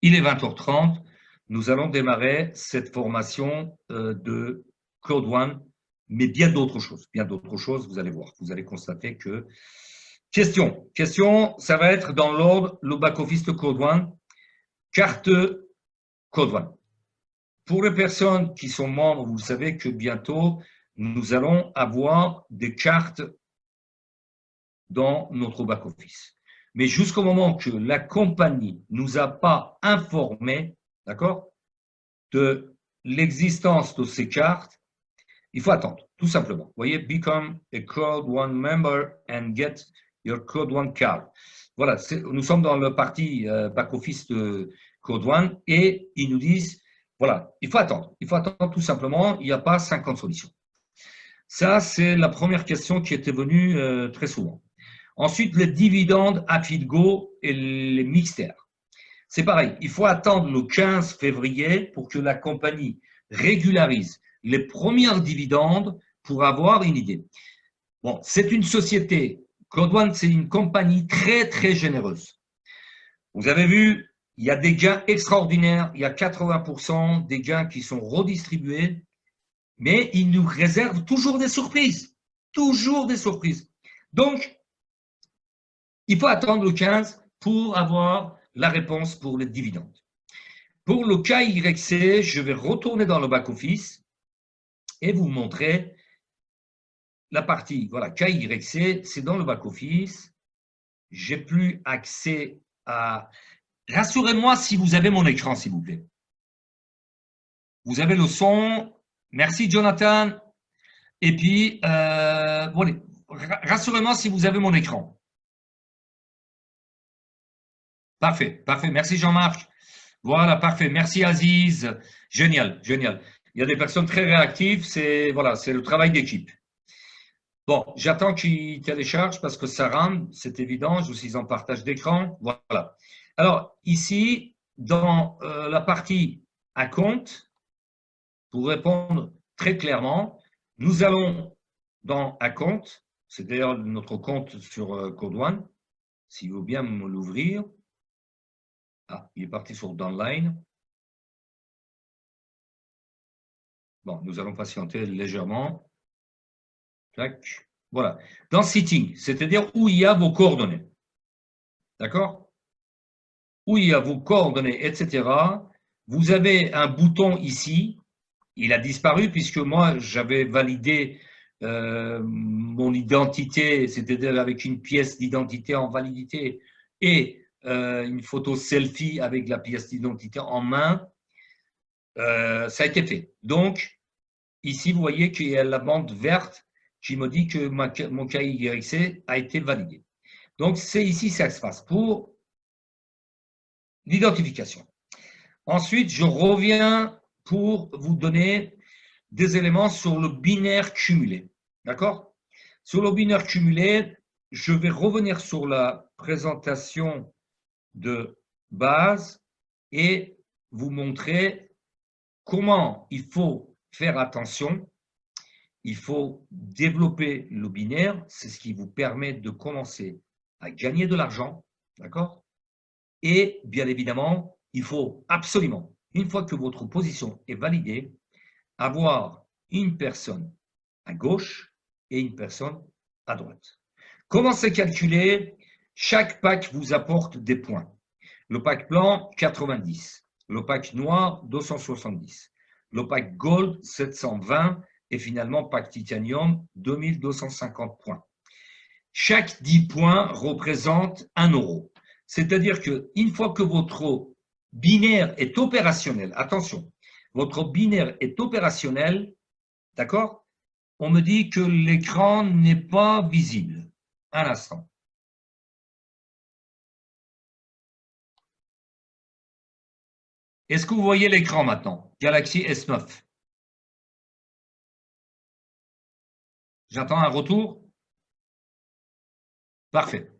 Il est 20h30. Nous allons démarrer cette formation de Code One, mais bien d'autres choses. Bien d'autres choses, vous allez voir. Vous allez constater que… Question, ça va être dans l'ordre, le back-office de Code One, carte Code One. Pour les personnes qui sont membres, vous savez que bientôt, nous allons avoir des cartes dans notre back-office. Mais jusqu'au moment que la compagnie ne nous a pas informé, d'accord, de l'existence de ces cartes, il faut attendre, tout simplement. Vous voyez, become a Code One member and get your Code One card. Voilà, nous sommes dans le parti back-office de Code One et ils nous disent, voilà, il faut attendre tout simplement, il n'y a pas 50 solutions. Ça, c'est la première question qui était venue très souvent. Ensuite, les dividendes à FitGo et les mixtères. C'est pareil, il faut attendre le 15 février pour que la compagnie régularise les premières dividendes pour avoir une idée. Bon, c'est une société, Code One, c'est une compagnie très, très généreuse. Vous avez vu, il y a des gains extraordinaires, il y a 80% des gains qui sont redistribués, mais ils nous réservent toujours des surprises. Toujours des surprises. Donc, il faut attendre le 15 pour avoir la réponse pour les dividendes. Pour le KYC, je vais retourner dans le back-office et vous montrer la partie. Voilà, KYC, c'est dans le back-office. J'ai plus accès à… Rassurez-moi si vous avez mon écran, s'il vous plaît. Vous avez le son. Merci, Jonathan. Et puis, voilà. Rassurez-moi si vous avez mon écran. Parfait, parfait. Merci, Jean-Marc. Voilà, parfait. Merci, Aziz. Génial, génial. Il y a des personnes très réactives. C'est voilà, c'est le travail d'équipe. Bon, j'attends qu'il télécharge parce que ça rame, c'est évident. Je suis en partage d'écran. Voilà. Alors, ici, dans la partie à compte, pour répondre très clairement, nous allons dans à compte, c'est d'ailleurs notre compte sur Code One, s'il veut bien me l'ouvrir. Ah, il est parti sur Downline. Bon, nous allons patienter légèrement. Tac. Voilà. Dans Setting, c'est-à-dire où il y a vos coordonnées. D'accord? Où il y a vos coordonnées, etc. Vous avez un bouton ici. Il a disparu puisque moi, j'avais validé mon identité, c'est-à-dire avec une pièce d'identité en validité et une photo selfie avec la pièce d'identité en main. Ça a été fait. Donc, ici, vous voyez qu'il y a la bande verte qui me dit que mon KYC a été validé. Donc, c'est ici que ça se passe pour l'identification. Ensuite, je reviens pour vous donner des éléments sur le binaire cumulé. D'accord? Sur le binaire cumulé, je vais revenir sur la présentation de base et vous montrer comment il faut faire attention. Il faut développer le binaire, c'est ce qui vous permet de commencer à gagner de l'argent, d'accord? Et bien évidemment, il faut absolument, une fois que votre position est validée, avoir une personne à gauche et une personne à droite. Comment c'est calculé? Chaque pack vous apporte des points. Le pack blanc, 90. Le pack noir, 270. Le pack gold, 720. Et finalement, pack titanium, 2250 points. Chaque 10 points représente 1 €. C'est-à-dire qu'une fois que votre binaire est opérationnel, attention, votre binaire est opérationnel, d'accord? On me dit que l'écran n'est pas visible. Un instant. Est-ce que vous voyez l'écran maintenant? Galaxy S9. J'attends un retour. Parfait.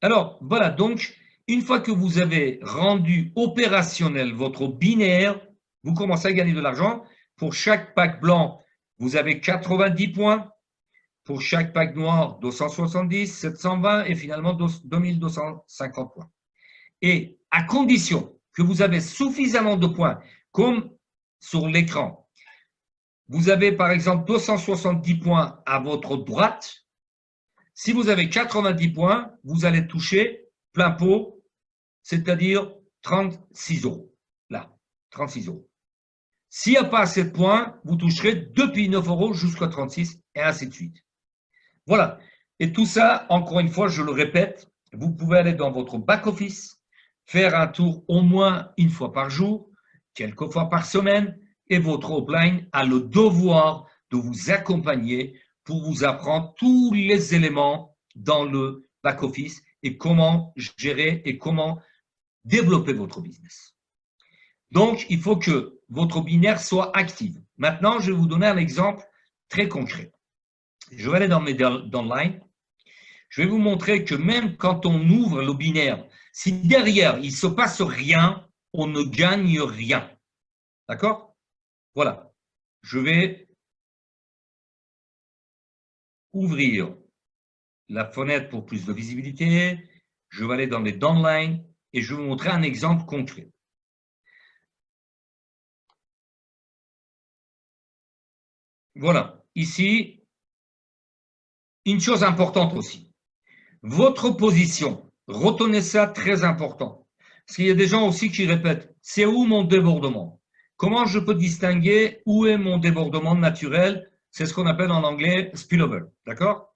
Alors, voilà, donc, une fois que vous avez rendu opérationnel votre binaire, vous commencez à gagner de l'argent. Pour chaque pack blanc, vous avez 90 points. Pour chaque pack noir, 270, 720 et finalement 2250 points. Et à condition que vous avez suffisamment de points, comme sur l'écran, vous avez par exemple 270 points à votre droite. Si vous avez 90 points, vous allez toucher plein pot, c'est-à-dire 36 euros. Là, 36 euros. S'il n'y a pas assez de points, vous toucherez depuis 9 euros jusqu'à 36 et ainsi de suite. Voilà. Et tout ça, encore une fois, je le répète, vous pouvez aller dans votre back-office, faire un tour au moins une fois par jour, quelques fois par semaine, et votre upline a le devoir de vous accompagner pour vous apprendre tous les éléments dans le back-office et comment gérer et comment développer votre business. Donc, il faut que votre binaire soit actif. Maintenant, je vais vous donner un exemple très concret. Je vais aller dans mes downlines. Je vais vous montrer que même quand on ouvre le binaire, si derrière, il ne se passe rien, on ne gagne rien. D'accord? Voilà. Je vais ouvrir la fenêtre pour plus de visibilité. Je vais aller dans les downlines et je vais vous montrer un exemple concret. Voilà. Ici, une chose importante aussi. Votre position, retenez ça, très important. Parce qu'il y a des gens aussi qui répètent, c'est où mon débordement? Comment je peux distinguer où est mon débordement naturel? C'est ce qu'on appelle en anglais spillover, d'accord?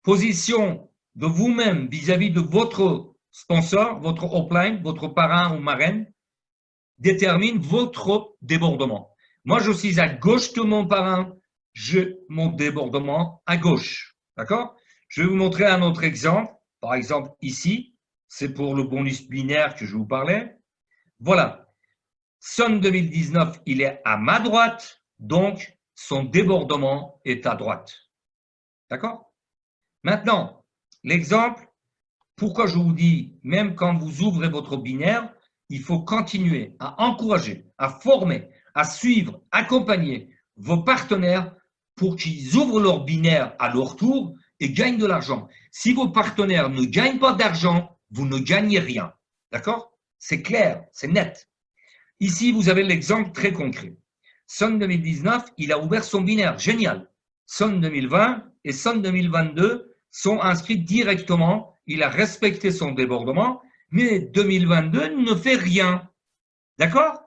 Position de vous-même vis-à-vis de votre sponsor, votre upline, votre parrain ou marraine, détermine votre débordement. Moi, je suis à gauche de mon parrain, j'ai mon débordement à gauche, d'accord? Je vais vous montrer un autre exemple. Par exemple, ici, c'est pour le bonus binaire que je vous parlais. Voilà. Son 2019, il est à ma droite, donc son débordement est à droite. D'accord? Maintenant, l'exemple, pourquoi je vous dis, même quand vous ouvrez votre binaire, il faut continuer à encourager, à former, à suivre, accompagner vos partenaires pour qu'ils ouvrent leur binaire à leur tour et gagnent de l'argent. Si vos partenaires ne gagnent pas d'argent, vous ne gagnez rien. D'accord? C'est clair, c'est net. Ici, vous avez l'exemple très concret. Son 2019, il a ouvert son binaire. Génial. Son 2020 et Son 2022 sont inscrits directement. Il a respecté son débordement, mais 2022 ne fait rien. D'accord?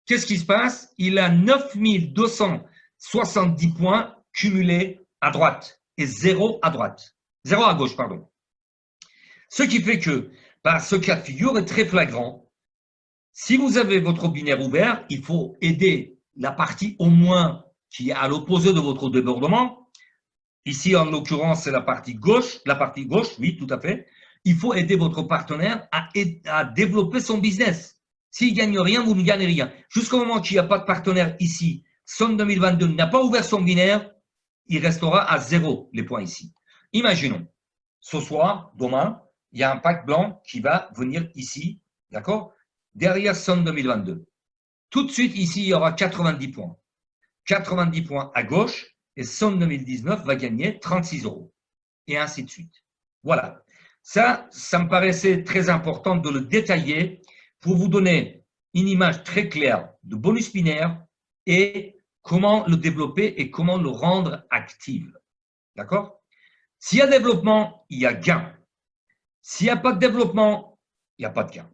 Qu'est-ce qui se passe? Il a 9270 points cumulés à droite et 0 à droite. 0 à gauche, pardon. Ce qui fait que, ce cas de figure est très flagrant. Si vous avez votre binaire ouvert, il faut aider la partie au moins qui est à l'opposé de votre débordement. Ici, en l'occurrence, c'est la partie gauche. La partie gauche, oui, tout à fait. Il faut aider votre partenaire à développer son business. S'il ne gagne rien, vous ne gagnez rien. Jusqu'au moment qu'il n'y a pas de partenaire ici, Son 2022 n'a pas ouvert son binaire, il restera à 0 les points ici. Imaginons, ce soir, demain, il y a un pack blanc qui va venir ici, d'accord? Derrière Son 2022. Tout de suite, ici, il y aura 90 points. 90 points à gauche et Son 2019 va gagner 36 euros. Et ainsi de suite. Voilà. Ça me paraissait très important de le détailler pour vous donner une image très claire de bonus binaire et comment le développer et comment le rendre actif. D'accord? S'il y a développement, il y a gain. S'il n'y a pas de développement, il n'y a pas de gain.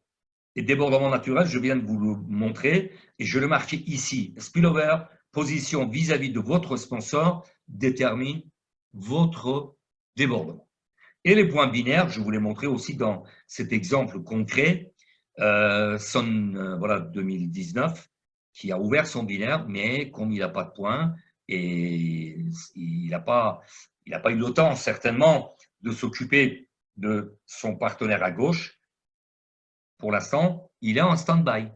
Et débordement naturel, je viens de vous le montrer et je le marquais ici. Spillover, position vis-à-vis de votre sponsor, détermine votre débordement. Et les points binaires, je vous l'ai montré aussi dans cet exemple concret, voilà, 2019, qui a ouvert son binaire, mais comme il n'a pas de points et il n'a pas eu le temps certainement de s'occuper de son partenaire à gauche, pour l'instant, il est en stand-by.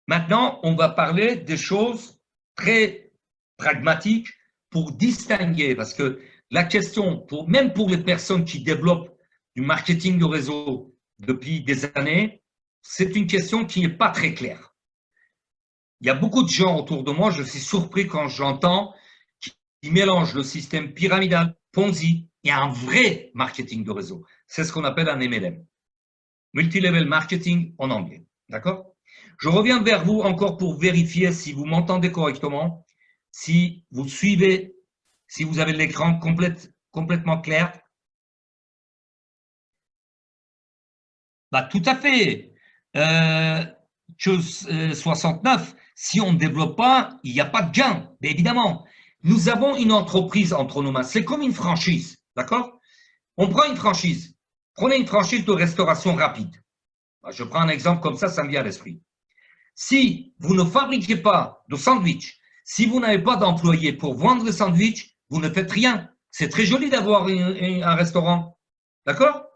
Maintenant, on va parler des choses très pragmatiques pour distinguer, parce que la question, même pour les personnes qui développent du marketing de réseau depuis des années, c'est une question qui n'est pas très claire. Il y a beaucoup de gens autour de moi, je suis surpris quand j'entends qu'ils mélangent le système pyramidal, Ponzi et un vrai marketing de réseau. C'est ce qu'on appelle un MLM. multilevel marketing en anglais. D'accord? Je reviens vers vous encore pour vérifier si vous m'entendez correctement, si vous suivez, si vous avez l'écran complètement clair. Bah, tout à fait. Chose 69, si on ne développe pas, il n'y a pas de gain, mais évidemment. Nous avons une entreprise entre nos mains, c'est comme une franchise, d'accord? On prend une franchise. Prenez une franchise de restauration rapide. Je prends un exemple comme ça me vient à l'esprit. Si vous ne fabriquez pas de sandwich, si vous n'avez pas d'employés pour vendre des sandwichs, vous ne faites rien. C'est très joli d'avoir un restaurant, d'accord?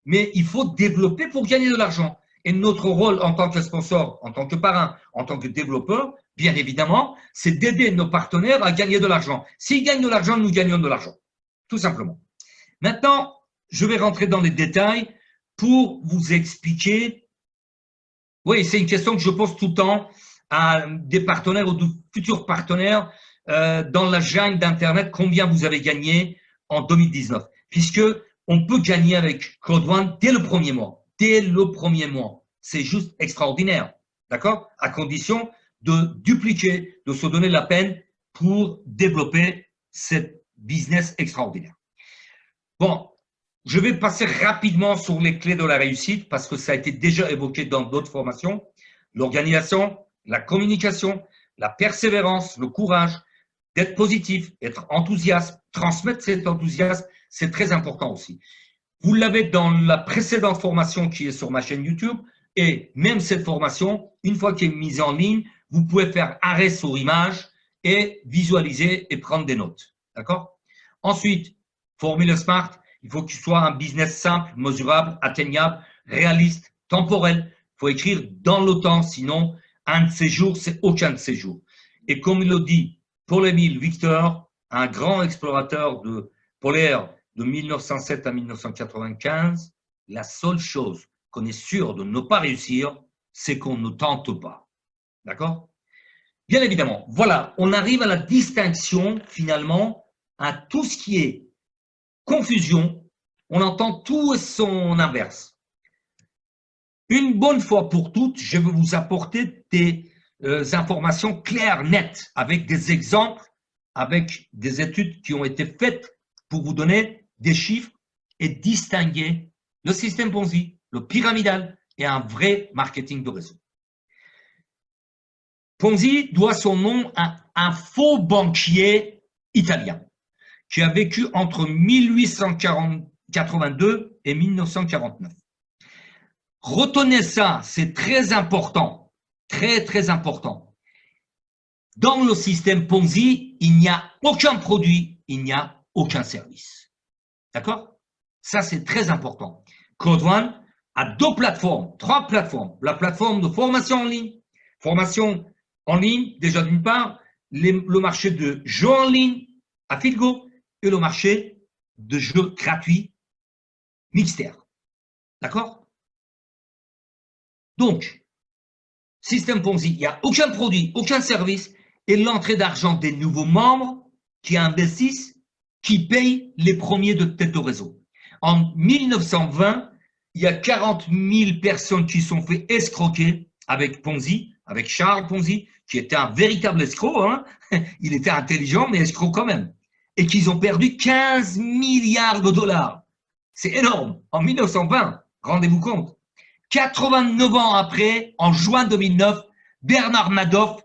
Mais il faut développer pour gagner de l'argent. Et notre rôle en tant que sponsor, en tant que parrain, en tant que développeur, bien évidemment, c'est d'aider nos partenaires à gagner de l'argent. S'ils gagnent de l'argent, nous gagnons de l'argent, tout simplement. Maintenant, je vais rentrer dans les détails pour vous expliquer. Oui, c'est une question que je pose tout le temps à des partenaires ou de futurs partenaires dans la jungle d'Internet. Combien vous avez gagné en 2019? Puisque on peut gagner avec Code One dès le premier mois. Dès le premier mois. C'est juste extraordinaire. D'accord? À condition de dupliquer, de se donner la peine pour développer cette business extraordinaire. Bon, je vais passer rapidement sur les clés de la réussite parce que ça a été déjà évoqué dans d'autres formations. L'organisation, la communication, la persévérance, le courage, d'être positif, être enthousiaste, transmettre cet enthousiasme, c'est très important aussi. Vous l'avez dans la précédente formation qui est sur ma chaîne YouTube et même cette formation, une fois qu'elle est mise en ligne, vous pouvez faire arrêt sur image et visualiser et prendre des notes. D'accord? Ensuite, formule SMART, il faut qu'il soit un business simple, mesurable, atteignable, réaliste, temporel. Il faut écrire dans le temps, sinon un de ces jours, c'est aucun de ces jours. Et comme il le dit Paul-Émile Victor, un grand explorateur polaire de 1907 à 1995, la seule chose qu'on est sûr de ne pas réussir, c'est qu'on ne tente pas. D'accord? Bien évidemment, voilà, on arrive à la distinction finalement à tout ce qui est confusion, on entend tout son inverse. Une bonne fois pour toutes, je vais vous apporter des informations claires, nettes, avec des exemples, avec des études qui ont été faites pour vous donner des chiffres et distinguer le système Ponzi, le pyramidal et un vrai marketing de réseau. Ponzi doit son nom à un faux banquier italien qui a vécu entre 1882 et 1949. Retenez ça, c'est très important, très très important. Dans le système Ponzi, il n'y a aucun produit, il n'y a aucun service. D'accord? Ça, c'est très important. Code One a deux plateformes, trois plateformes. La plateforme de formation en ligne, déjà d'une part, le marché de jeux en ligne, à Filgo, et le marché de jeux gratuits mixtaires. D'accord? Donc, système Ponzi, il n'y a aucun produit, aucun service, et l'entrée d'argent des nouveaux membres qui investissent, qui payent les premiers de tête au réseau. En 1920, il y a 40 000 personnes qui sont fait escroquer avec Ponzi, avec Charles Ponzi, qui était un véritable escroc, hein. Il était intelligent, mais escroc quand même. Et qu'ils ont perdu 15 milliards de dollars. C'est énorme. En 1920, rendez-vous compte. 89 ans après, en juin 2009, Bernard Madoff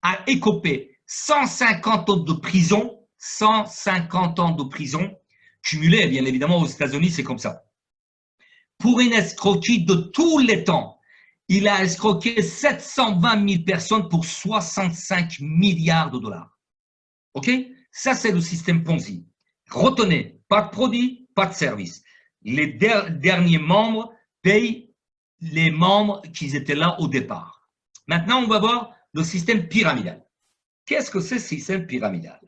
a écopé 150 ans de prison, 150 ans de prison, cumulés, bien évidemment, aux États-Unis, c'est comme ça. Pour une escroquerie de tous les temps, il a escroqué 720 000 personnes pour 65 milliards de dollars. OK? Ça, c'est le système Ponzi. Retenez, pas de produit, pas de service. Les derniers membres payent les membres qui étaient là au départ. Maintenant, on va voir le système pyramidal. Qu'est-ce que c'est ce système pyramidal?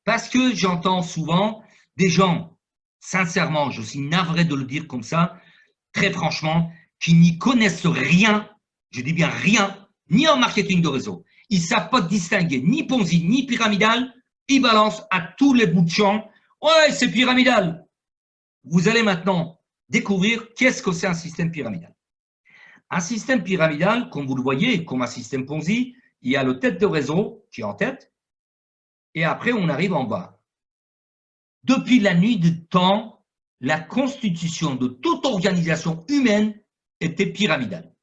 Parce que j'entends souvent des gens, sincèrement, je suis navré de le dire comme ça, très franchement, qui n'y connaissent rien, je dis bien rien, ni en marketing de réseau. Ils ne savent pas distinguer ni Ponzi, ni pyramidal. Ils balancent à tous les bouts de champ. Ouais, c'est pyramidal. Vous allez maintenant découvrir qu'est-ce que c'est un système pyramidal. Un système pyramidal, comme vous le voyez, comme un système Ponzi, il y a le tête de réseau qui est en tête, et après on arrive en bas. Depuis la nuit du temps, la constitution de toute organisation humaine était pyramidale.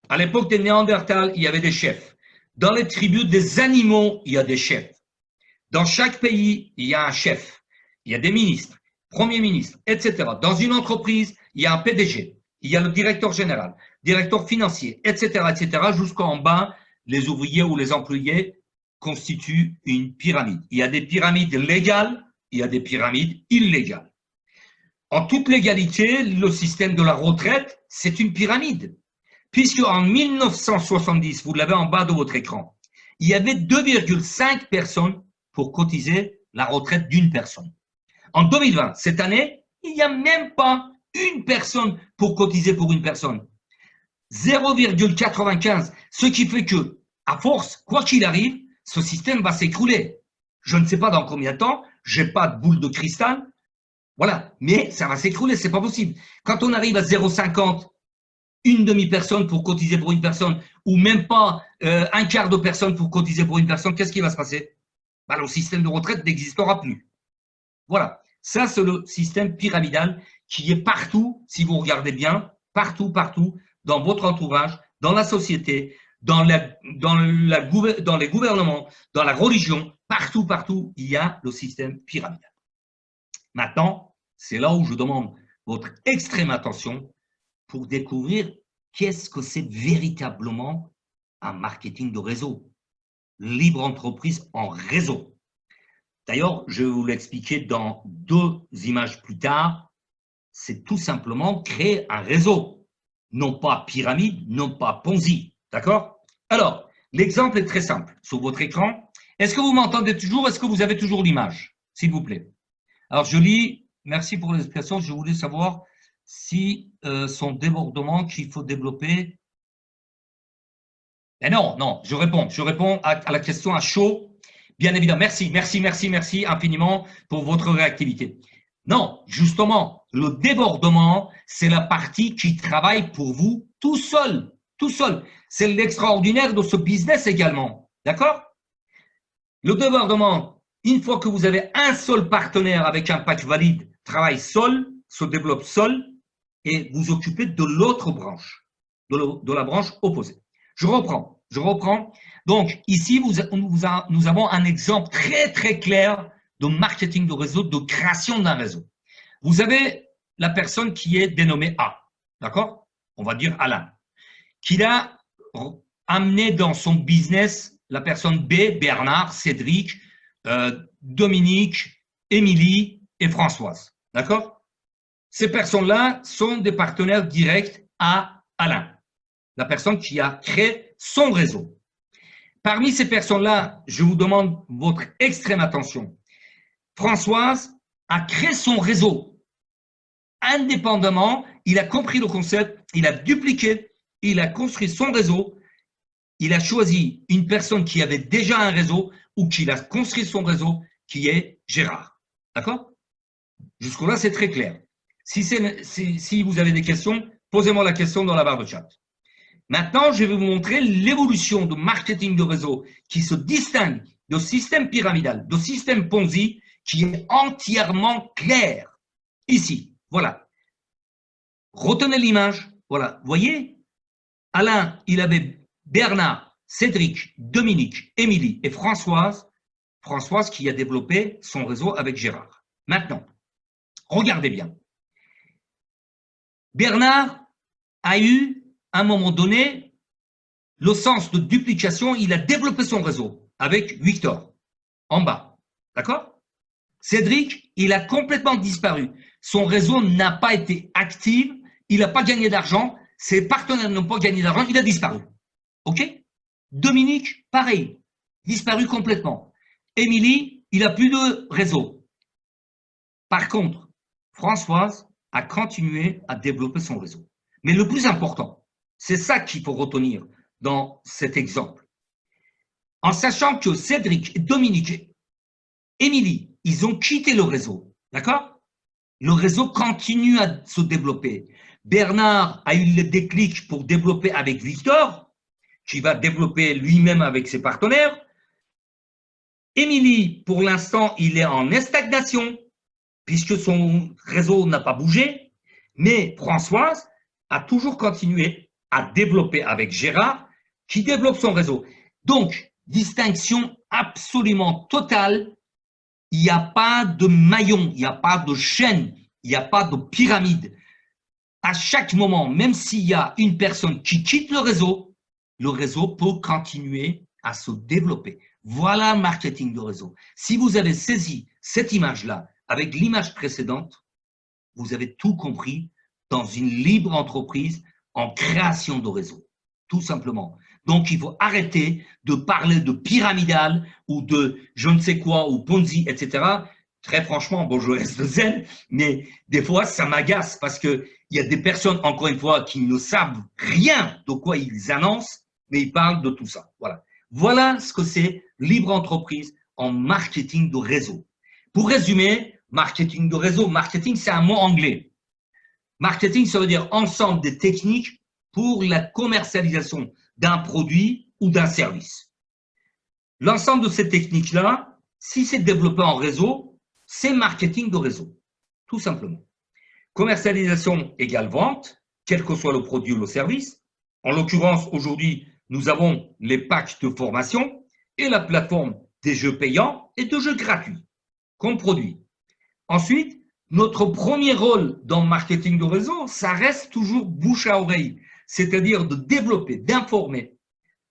À l'époque des Néandertals, il y avait des chefs. Dans les tribus des animaux, il y a des chefs. Dans chaque pays, il y a un chef. Il y a des ministres, premiers ministres, etc. Dans une entreprise, il y a un PDG. Il y a le directeur général, directeur financier, etc., etc. Jusqu'en bas, les ouvriers ou les employés constituent une pyramide. Il y a des pyramides légales, il y a des pyramides illégales. En toute légalité, le système de la retraite, c'est une pyramide. Puisque en 1970, vous l'avez en bas de votre écran, il y avait 2,5 personnes pour cotiser la retraite d'une personne. En 2020, cette année, il n'y a même pas une personne pour cotiser pour une personne. 0,95, ce qui fait que, à force, quoi qu'il arrive, ce système va s'écrouler. Je ne sais pas dans combien de temps, je n'ai pas de boule de cristal, voilà, mais ça va s'écrouler, c'est pas possible. Quand on arrive à 0,50, une demi-personne pour cotiser pour une personne, ou même pas un quart de personne pour cotiser pour une personne, qu'est-ce qui va se passer? Ben, le système de retraite n'existera plus. Voilà, ça c'est le système pyramidal qui est partout, si vous regardez bien, partout, dans votre entourage, dans la société, dans les gouvernements, dans la religion, partout, il y a le système pyramidal. Maintenant, c'est là où je demande votre extrême attention pour découvrir qu'est-ce que c'est véritablement un marketing de réseau, libre entreprise en réseau. D'ailleurs, je vais vous l'expliquer dans 2 images plus tard. C'est tout simplement créer un réseau, non pas pyramide, non pas Ponzi. D'accord? Alors, l'exemple est très simple. Sur votre écran, est-ce que vous m'entendez toujours? Est-ce que vous avez toujours l'image? S'il vous plaît. Alors, je lis, merci pour l'explication. Je voulais savoir si son débordement qu'il faut développer. Mais non, je réponds à la question à chaud. Bien évidemment, merci infiniment pour votre réactivité. Non, justement, le débordement, c'est la partie qui travaille pour vous tout seul. C'est l'extraordinaire de ce business également. D'accord? Le débordement, une fois que vous avez un seul partenaire avec un pack valide, travaille seul, se développe seul, et vous occupez de l'autre branche, de la branche opposée. Je reprends. Donc, ici, nous avons un exemple très clair de marketing de réseau, de création d'un réseau. Vous avez la personne qui est dénommée A, d'accord? On va dire Alain, qui a amené dans son business la personne B, Bernard, Cédric, Dominique, Émilie et Françoise, d'accord? Ces personnes-là sont des partenaires directs à Alain, la personne qui a créé son réseau. Parmi ces personnes-là, je vous demande votre extrême attention. Françoise a créé son réseau. Indépendamment, il a compris le concept, il a dupliqué, il a construit son réseau, il a choisi une personne qui avait déjà un réseau ou qui a construit son réseau, qui est Gérard. D'accord? Jusque-là, c'est très clair. Si vous avez des questions, posez-moi la question dans la barre de chat. Maintenant, je vais vous montrer l'évolution de marketing de réseau qui se distingue de système pyramidal, de système Ponzi, qui est entièrement clair. Ici, voilà. Retenez l'image. Voilà, vous voyez, Alain, il avait Bernard, Cédric, Dominique, Émilie et Françoise. Françoise qui a développé son réseau avec Gérard. Maintenant, regardez bien. Bernard a eu, à un moment donné, le sens de duplication, il a développé son réseau avec Victor, en bas. D'accord? Cédric, il a complètement disparu. Son réseau n'a pas été actif, il n'a pas gagné d'argent, ses partenaires n'ont pas gagné d'argent, il a disparu. OK? Dominique, pareil, disparu complètement. Émilie, il n'a plus de réseau. Par contre, Françoise a continué à développer son réseau. Mais le plus important, c'est ça qu'il faut retenir dans cet exemple. En sachant que Cédric, Dominique, Émilie, ils ont quitté le réseau, d'accord? Le réseau continue à se développer. Bernard a eu le déclic pour développer avec Victor, qui va développer lui-même avec ses partenaires. Émilie, pour l'instant, il est en stagnation, puisque son réseau n'a pas bougé. Mais Françoise a toujours continué à développer avec Gérard, qui développe son réseau. Donc, distinction absolument totale. Il n'y a pas de maillon, il n'y a pas de chaîne, il n'y a pas de pyramide. À chaque moment, même s'il y a une personne qui quitte le réseau peut continuer à se développer. Voilà le marketing de réseau. Si vous avez saisi cette image-là avec l'image précédente, vous avez tout compris dans une libre entreprise en création de réseau, tout simplement. Donc, il faut arrêter de parler de pyramidal ou de je ne sais quoi ou Ponzi, etc. Très franchement, bon, je reste zen, mais des fois, ça m'agace parce qu'il y a des personnes, encore une fois, qui ne savent rien de quoi ils annoncent, mais ils parlent de tout ça. Voilà. Voilà ce que c'est libre entreprise en marketing de réseau. Pour résumer, marketing de réseau, marketing, c'est un mot anglais. Marketing, ça veut dire ensemble des techniques pour la commercialisation d'un produit ou d'un service. L'ensemble de ces techniques-là, si c'est développé en réseau, c'est marketing de réseau, tout simplement. Commercialisation égale vente, quel que soit le produit ou le service. En l'occurrence, aujourd'hui, nous avons les packs de formation et la plateforme des jeux payants et de jeux gratuits comme produit. Ensuite, notre premier rôle dans le marketing de réseau, ça reste toujours bouche à oreille, c'est-à-dire de développer, d'informer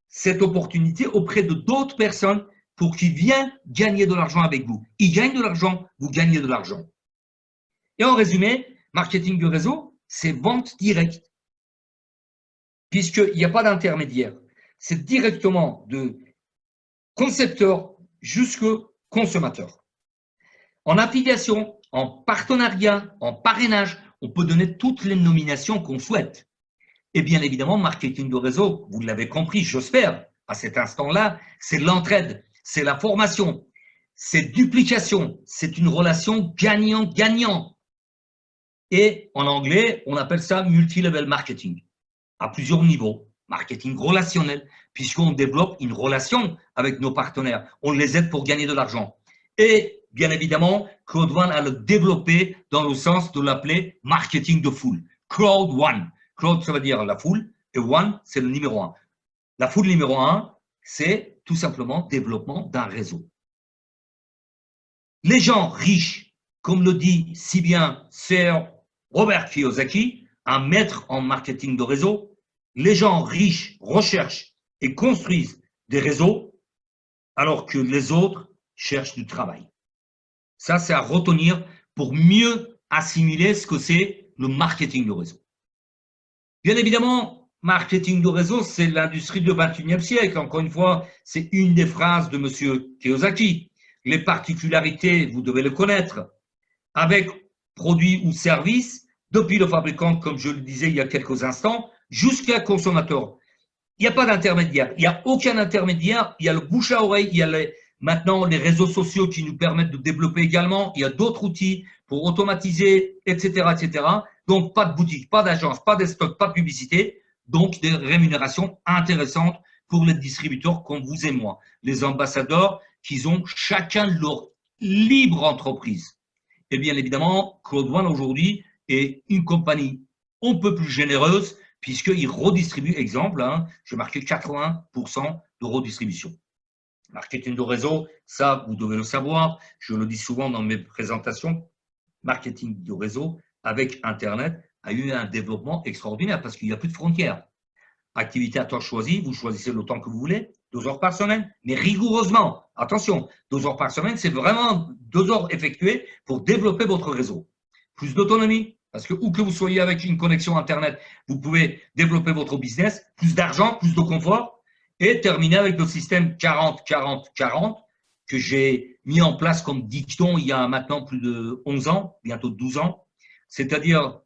cette opportunité auprès de d'autres personnes pour qu'ils viennent gagner de l'argent avec vous. Ils gagnent de l'argent, vous gagnez de l'argent. Et en résumé, marketing de réseau, c'est vente directe, puisqu'il n'y a pas d'intermédiaire. C'est directement de concepteur jusqu'au consommateur. En affiliation, en partenariat, en parrainage, on peut donner toutes les nominations qu'on souhaite. Et bien évidemment, marketing de réseau, vous l'avez compris, j'espère, à cet instant-là, c'est l'entraide, c'est la formation, c'est duplication, c'est une relation gagnant-gagnant. Et en anglais, on appelle ça multi-level marketing, à plusieurs niveaux. Marketing relationnel, puisqu'on développe une relation avec nos partenaires, on les aide pour gagner de l'argent. Et bien évidemment, Crowd One a le développé dans le sens de l'appeler marketing de foule. Crowd One. Crowd, ça veut dire la foule, et One, c'est le numéro 1. La foule numéro 1, c'est tout simplement développement d'un réseau. Les gens riches, comme le dit si bien Sir Robert Kiyosaki, un maître en marketing de réseau, les gens riches recherchent et construisent des réseaux alors que les autres cherchent du travail. Ça, c'est à retenir pour mieux assimiler ce que c'est le marketing de réseau. Bien évidemment, marketing de réseau, c'est l'industrie du XXIe siècle. Encore une fois, c'est une des phrases de M. Kiyosaki. Les particularités, vous devez les connaître. Avec produits ou services, depuis le fabricant, comme je le disais il y a quelques instants, jusqu'à consommateur. Il n'y a pas d'intermédiaire. Il n'y a aucun intermédiaire. Il y a le bouche à oreille. Il y a maintenant les réseaux sociaux qui nous permettent de développer également. Il y a d'autres outils pour automatiser, etc., etc. Donc, pas de boutique, pas d'agence, pas de stock, pas de publicité. Donc, des rémunérations intéressantes pour les distributeurs comme vous et moi. Les ambassadeurs qui ont chacun leur libre entreprise. Et bien évidemment, Crowd One aujourd'hui est une compagnie un peu plus généreuse puisqu'il redistribue, exemple, j'ai marqué 80% de redistribution. Marketing de réseau, ça, vous devez le savoir. Je le dis souvent dans mes présentations. Marketing de réseau avec Internet a eu un développement extraordinaire parce qu'il n'y a plus de frontières. Activité à temps choisi, vous choisissez le temps que vous voulez, 2 heures par semaine, mais rigoureusement. Attention, 2 heures par semaine, c'est vraiment 2 heures effectuées pour développer votre réseau. Plus d'autonomie, parce que où que vous soyez avec une connexion Internet, vous pouvez développer votre business, plus d'argent, plus de confort, et terminer avec le système 40-40-40 que j'ai mis en place comme dicton il y a maintenant plus de 11 ans, bientôt 12 ans. C'est-à-dire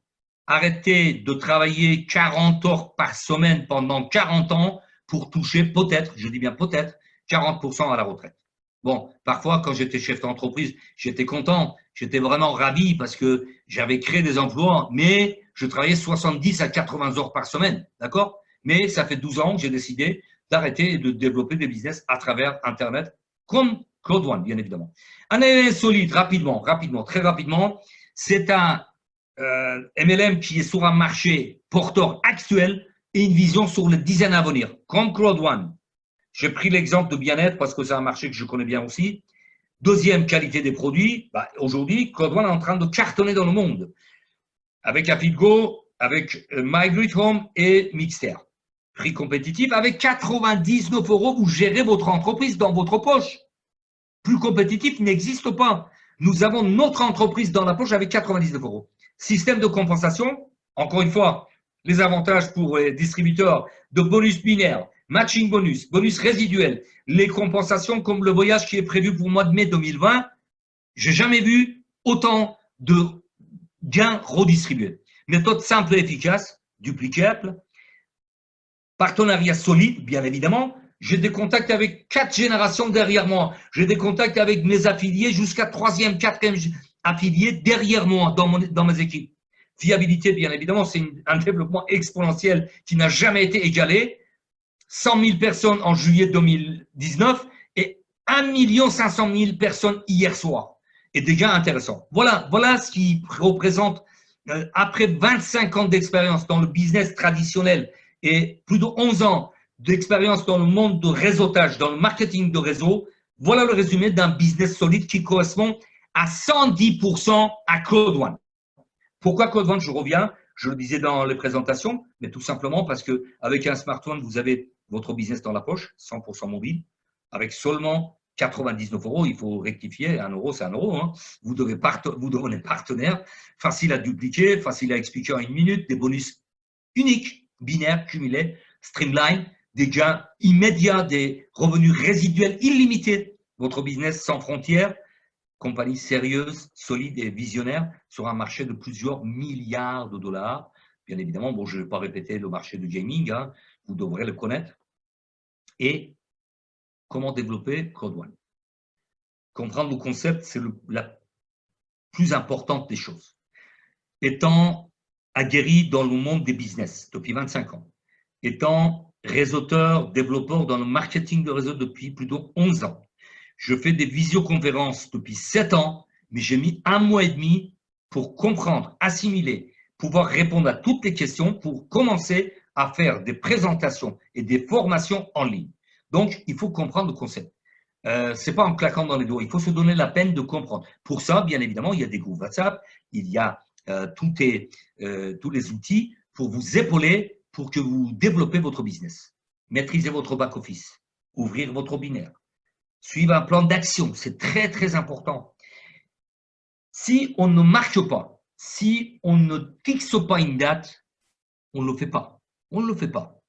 arrêter de travailler 40 heures par semaine pendant 40 ans pour toucher peut-être, je dis bien peut-être, 40% à la retraite. Bon, parfois, quand j'étais chef d'entreprise, j'étais content, j'étais vraiment ravi parce que j'avais créé des emplois, mais je travaillais 70 à 80 heures par semaine, d'accord? Mais ça fait 12 ans que j'ai décidé d'arrêter et de développer des business à travers Internet, comme Claude One, bien évidemment. Un MLM solide, rapidement, très rapidement, c'est un MLM qui est sur un marché porteur actuel et une vision sur les dizaines à venir, comme Claude One. J'ai pris l'exemple de bien-être parce que c'est un marché que je connais bien aussi. Deuxième, qualité des produits. Bah, aujourd'hui, Claude One est en train de cartonner dans le monde avec AfitGo, avec My Great Home et Mixter. Prix compétitif avec 99 €, vous gérez votre entreprise dans votre poche. Plus compétitif n'existe pas. Nous avons notre entreprise dans la poche avec 99 €. Système de compensation, encore une fois, les avantages pour les distributeurs de bonus binaires, matching bonus, bonus résiduel, les compensations comme le voyage qui est prévu pour le mois de mai 2020, j'ai jamais vu autant de gains redistribués. Méthode simple et efficace, duplicable, partenariat solide, bien évidemment. J'ai des contacts avec 4 générations derrière moi. J'ai des contacts avec mes affiliés jusqu'à 3e, 4e affiliés derrière moi dans mes équipes. Fiabilité, bien évidemment, c'est un développement exponentiel qui n'a jamais été égalé. 100 000 personnes en juillet 2019 et 1 500 000 personnes hier soir. Et des gains intéressants. Voilà ce qui représente, après 25 ans d'expérience dans le business traditionnel et plus de 11 ans d'expérience dans le monde de réseautage, dans le marketing de réseau, voilà le résumé d'un business solide qui correspond à 110% à Claude One. Pourquoi Claude One? Je reviens, je le disais dans les présentations, mais tout simplement parce qu'avec un smartphone, vous avez votre business dans la poche, 100% mobile, avec seulement 99 €, il faut rectifier, 1 €, c'est 1 €. Hein. Vous devenez partenaire, facile à dupliquer, facile à expliquer en 1 minute, des bonus uniques, binaires, cumulés, streamline, des gains immédiats, des revenus résiduels illimités, votre business sans frontières, compagnie sérieuse, solide et visionnaire sur un marché de plusieurs milliards de dollars. Bien évidemment, bon, je ne vais pas répéter le marché du gaming, hein, vous devrez le connaître. Et comment développer Claude One? Comprendre le concept, c'est la plus importante des choses. Étant aguerri dans le monde des business depuis 25 ans, étant réseauteur, développeur dans le marketing de réseau depuis plus de 11 ans, je fais des visioconférences depuis 7 ans, mais j'ai mis 1 mois et demi pour comprendre, assimiler, pouvoir répondre à toutes les questions pour commencer à faire des présentations et des formations en ligne. Donc, il faut comprendre le concept. Ce n'est pas en claquant dans les doigts, il faut se donner la peine de comprendre. Pour ça, bien évidemment, il y a des groupes WhatsApp, il y a tous les outils pour vous épauler pour que vous développez votre business. Maîtrisez votre back-office, ouvrir votre binaire, suivre un plan d'action, c'est très, très important. Si on ne marche pas, si on ne fixe pas une date, on ne le fait pas. On ne le fait pas.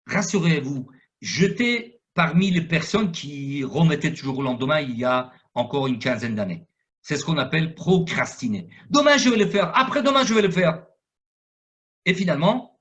Rassurez-vous, j'étais parmi les personnes qui remettaient toujours au lendemain il y a encore une quinzaine d'années. C'est ce qu'on appelle procrastiner. Demain, je vais le faire. Après-demain, je vais le faire. Et finalement,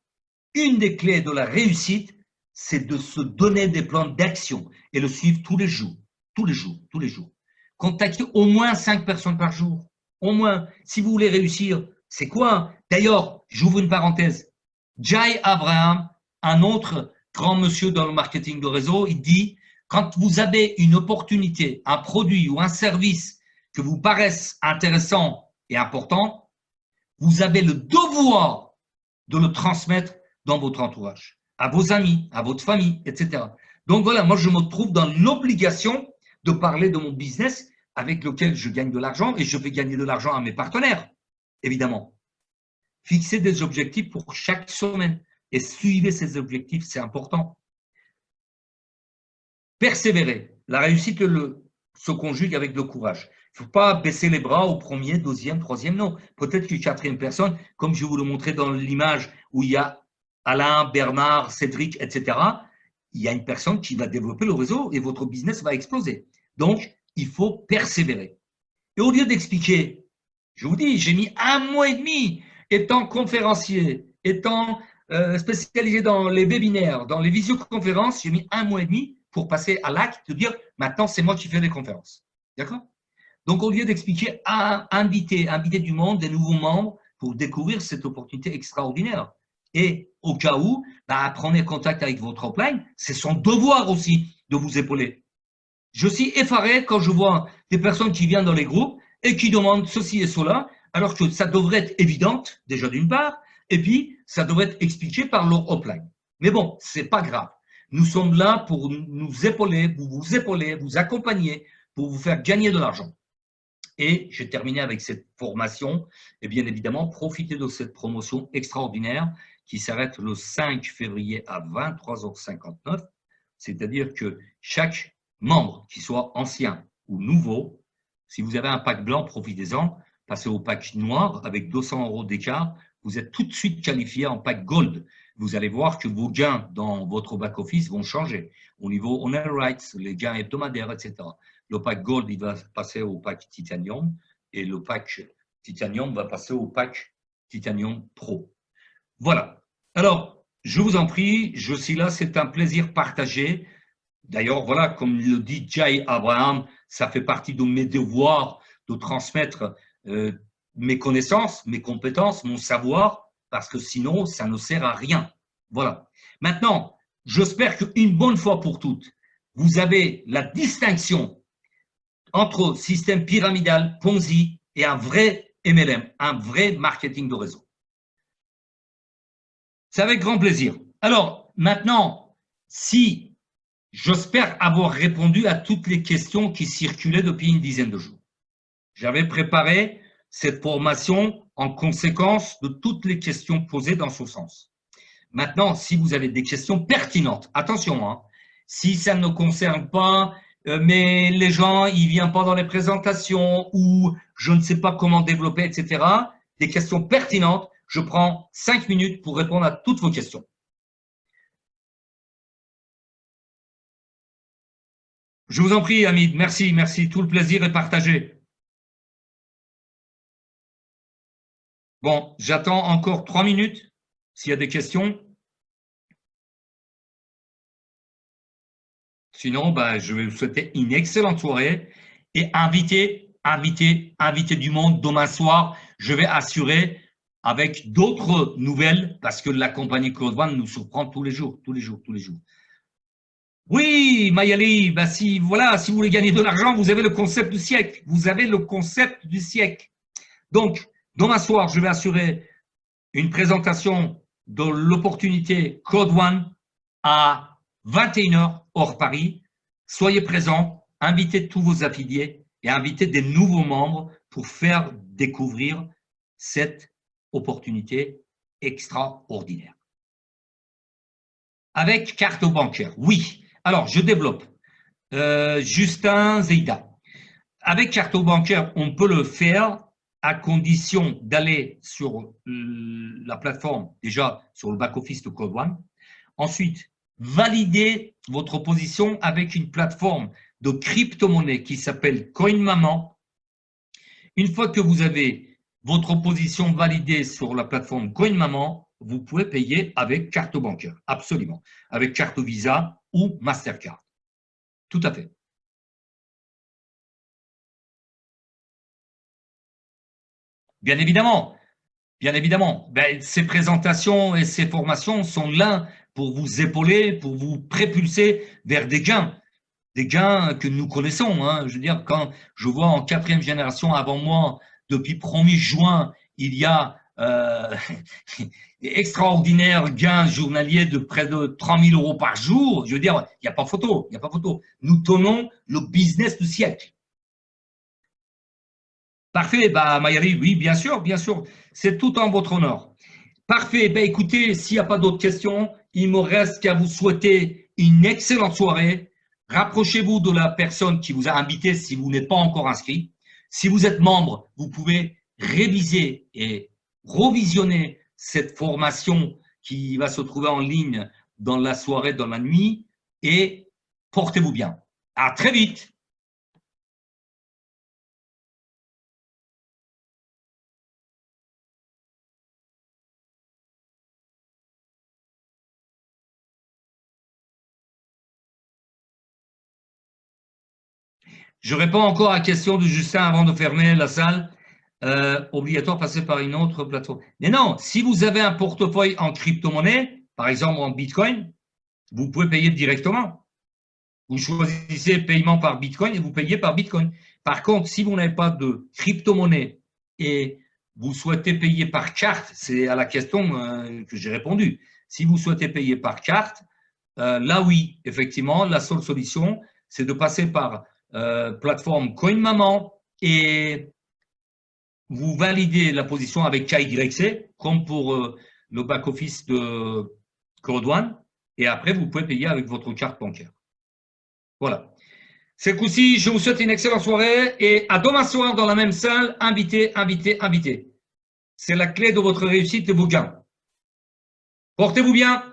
une des clés de la réussite, c'est de se donner des plans d'action et le suivre tous les jours. Tous les jours, tous les jours. Contactez au moins 5 personnes par jour. Au moins, si vous voulez réussir, c'est quoi? D'ailleurs, j'ouvre une parenthèse. Jay Abraham, un autre grand monsieur dans le marketing de réseau, il dit, quand vous avez une opportunité, un produit ou un service que vous paraissent intéressant et important, vous avez le devoir de le transmettre dans votre entourage, à vos amis, à votre famille, etc. Donc voilà, moi je me trouve dans l'obligation de parler de mon business avec lequel je gagne de l'argent et je fais gagner de l'argent à mes partenaires, évidemment. Fixez des objectifs pour chaque semaine et suivez ces objectifs, c'est important. Persévérer. La réussite se conjugue avec le courage. Il ne faut pas baisser les bras au premier, deuxième, troisième, non. Peut-être que quatrième personne, comme je vous le montrais dans l'image où il y a Alain, Bernard, Cédric, etc., il y a une personne qui va développer le réseau et votre business va exploser. Donc, il faut persévérer. Et au lieu d'expliquer, je vous dis, j'ai mis 1 mois et demi, étant conférencier, étant spécialisé dans les webinaires, dans les visioconférences, j'ai mis 1 mois et demi pour passer à l'acte, de dire maintenant c'est moi qui fais les conférences. D'accord? Donc au lieu d'expliquer, inviter du monde, des nouveaux membres pour découvrir cette opportunité extraordinaire. Et au cas où, bah, prenez contact avec votre upline, c'est son devoir aussi de vous épauler. Je suis effaré quand je vois des personnes qui viennent dans les groupes et qui demandent ceci et cela, alors que ça devrait être évident, déjà d'une part, et puis ça devrait être expliqué par leur upline. Mais bon, c'est pas grave. Nous sommes là pour nous épauler, vous épauler, vous accompagner, pour vous faire gagner de l'argent. Et j'ai terminé avec cette formation. Et bien évidemment, profitez de cette promotion extraordinaire qui s'arrête le 5 février à 23h59. C'est-à-dire que chaque membre, qu'il soit ancien ou nouveau, si vous avez un pack blanc, profitez-en. Passez au pack noir avec 200 € d'écart. Vous êtes tout de suite qualifié en pack gold. Vous allez voir que vos gains dans votre back-office vont changer. Au niveau honor rights, les gains hebdomadaires, etc. Le pack Gold, il va passer au pack Titanium et le pack Titanium va passer au pack Titanium Pro. Voilà. Alors, je vous en prie, je suis là, c'est un plaisir partagé. D'ailleurs, voilà, comme le dit Jay Abraham, ça fait partie de mes devoirs de transmettre mes connaissances, mes compétences, mon savoir, parce que sinon, ça ne sert à rien. Voilà. Maintenant, j'espère qu'une bonne fois pour toutes, vous avez la distinction entre système pyramidal, Ponzi et un vrai MLM, un vrai marketing de réseau. C'est avec grand plaisir. Alors, maintenant, si j'espère avoir répondu à toutes les questions qui circulaient depuis une dizaine de jours. J'avais préparé cette formation en conséquence de toutes les questions posées dans ce sens. Maintenant, si vous avez des questions pertinentes, attention, hein, si ça ne concerne pas mais les gens, ils ne viennent pas dans les présentations ou je ne sais pas comment développer, etc. Des questions pertinentes, je prends 5 minutes pour répondre à toutes vos questions. Je vous en prie, Hamid. Merci, merci. Tout le plaisir est partagé. Bon, j'attends encore 3 minutes s'il y a des questions. Sinon, ben, je vais vous souhaiter une excellente soirée et inviter du monde demain soir. Je vais assurer avec d'autres nouvelles parce que la compagnie Claude One nous surprend tous les jours. Oui, Mayali, ben si, voilà, si vous voulez gagner de l'argent, vous avez le concept du siècle. Vous avez le concept du siècle. Donc, demain soir, je vais assurer une présentation de l'opportunité Code One à 21h hors Paris. Soyez présents, invitez tous vos affiliés et invitez des nouveaux membres pour faire découvrir cette opportunité extraordinaire. Avec carte bancaire, oui. Alors, je développe. Justin Zeida. Avec carte bancaire, on peut le faire à condition d'aller sur la plateforme, déjà sur le back-office de Code One. Ensuite, valider votre position avec une plateforme de crypto-monnaie qui s'appelle CoinMaman. Une fois que vous avez votre position validée sur la plateforme CoinMaman, vous pouvez payer avec carte bancaire, absolument, avec carte Visa ou Mastercard. Tout à fait. Bien évidemment, bien évidemment. Ben, ces présentations et ces formations sont là pour vous épauler, pour vous propulser vers des gains que nous connaissons. Hein. Je veux dire, quand je vois en 4e génération avant moi, depuis 1er juin, il y a extraordinaires gains journaliers de près de 3 000 € par jour. Je veux dire, il n'y a pas photo, il n'y a pas photo. Nous tenons le business du siècle. Parfait, bah, Mayari, oui, bien sûr, c'est tout en votre honneur. Parfait, bah, écoutez, s'il n'y a pas d'autres questions, il me reste qu'à vous souhaiter une excellente soirée. Rapprochez-vous de la personne qui vous a invité si vous n'êtes pas encore inscrit. Si vous êtes membre, vous pouvez réviser et revisionner cette formation qui va se trouver en ligne dans la soirée, dans la nuit, et portez-vous bien. À très vite. Je réponds encore à la question de Justin avant de fermer la salle. Obligatoire passer par une autre plateforme. Mais non, si vous avez un portefeuille en crypto-monnaie, par exemple en Bitcoin, vous pouvez payer directement. Vous choisissez paiement par Bitcoin et vous payez par Bitcoin. Par contre, si vous n'avez pas de crypto-monnaie et vous souhaitez payer par carte, c'est à la question que j'ai répondu. Si vous souhaitez payer par carte, là oui, effectivement, la seule solution, c'est de passer par plateforme CoinMaman et vous validez la position avec KYC, comme pour le back-office de Code1, et après, vous pouvez payer avec votre carte bancaire. Voilà. Ce coup-ci, je vous souhaite une excellente soirée et à demain soir dans la même salle. Invité, invité, invité. C'est la clé de votre réussite et de vos gains. Portez-vous bien.